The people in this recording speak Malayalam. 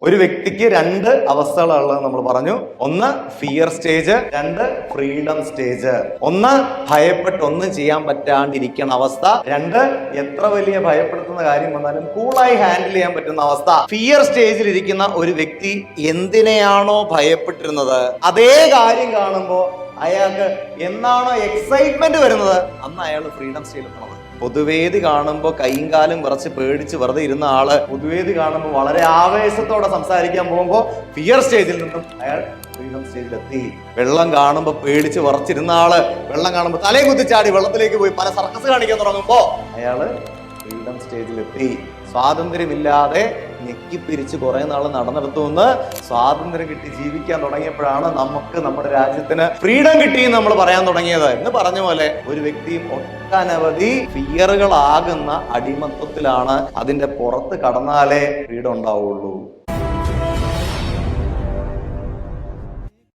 ഒരു വ്യക്തിക്ക് രണ്ട് അവസ്ഥകളുള്ളത് നമ്മൾ പറഞ്ഞു. ഒന്ന് ഫിയർ സ്റ്റേജ്, രണ്ട് ഫ്രീഡം സ്റ്റേജ്. ഒന്ന് ഭയപ്പെട്ട് ഒന്നും ചെയ്യാൻ പറ്റാണ്ടിരിക്കണ അവസ്ഥ, രണ്ട് എത്ര വലിയ ഭയപ്പെടുത്തുന്ന കാര്യം വന്നാലും കൂളായി ഹാൻഡിൽ ചെയ്യാൻ പറ്റുന്ന അവസ്ഥ. ഫിയർ സ്റ്റേജിൽ ഇരിക്കുന്ന ഒരു വ്യക്തി എന്തിനെയാണോ ഭയപ്പെട്ടിരുന്നത് അതേ കാര്യം കാണുമ്പോൾ അയാൾക്ക് എന്നാണോ എക്സൈറ്റ്മെന്റ് വരുന്നത് അന്ന് അയാൾ ഫ്രീഡം സ്റ്റേജിൽ എത്തണത്. പൊതുവേദി കാണുമ്പോൾ കൈയും കാലും വിറച്ച് പേടിച്ച് വെറുതെ ഇരുന്ന ആള് പൊതുവേദി കാണുമ്പോൾ വളരെ ആവേശത്തോടെ സംസാരിക്കാൻ പോകുമ്പോൾ ഫിയർ സ്റ്റേജിൽ നിന്നും അയാൾ ഫ്രീഡം സ്റ്റേജിലെത്തി. വെള്ളം കാണുമ്പോൾ പേടിച്ച് വിറച്ചിരുന്ന ആള് വെള്ളം കാണുമ്പോൾ തലയെ കുത്തിച്ചാടി വെള്ളത്തിലേക്ക് പോയി പല സർക്കസ് കാണിക്കാൻ തുടങ്ങുമ്പോ അയാള് ഫ്രീഡം സ്റ്റേജിലെത്തി. സ്വാതന്ത്ര്യമില്ലാതെ ഞെക്കിപ്പിരിച്ച് കുറെ നാൾ നടന്നെടുത്തുനിന്ന് സ്വാതന്ത്ര്യം കിട്ടി ജീവിക്കാൻ തുടങ്ങിയപ്പോഴാണ് നമുക്ക് നമ്മുടെ രാജ്യത്തിന് ഫ്രീഡം കിട്ടി നമ്മൾ പറയാൻ തുടങ്ങിയത്. എന്ന് പറഞ്ഞ പോലെ ഒരു വ്യക്തിയും ഒട്ടനവധി ഫിയറുകളാകുന്ന അടിമത്വത്തിലാണ്. അതിന്റെ പുറത്ത് കടന്നാലേ ഫ്രീഡം ഉണ്ടാവുള്ളൂ.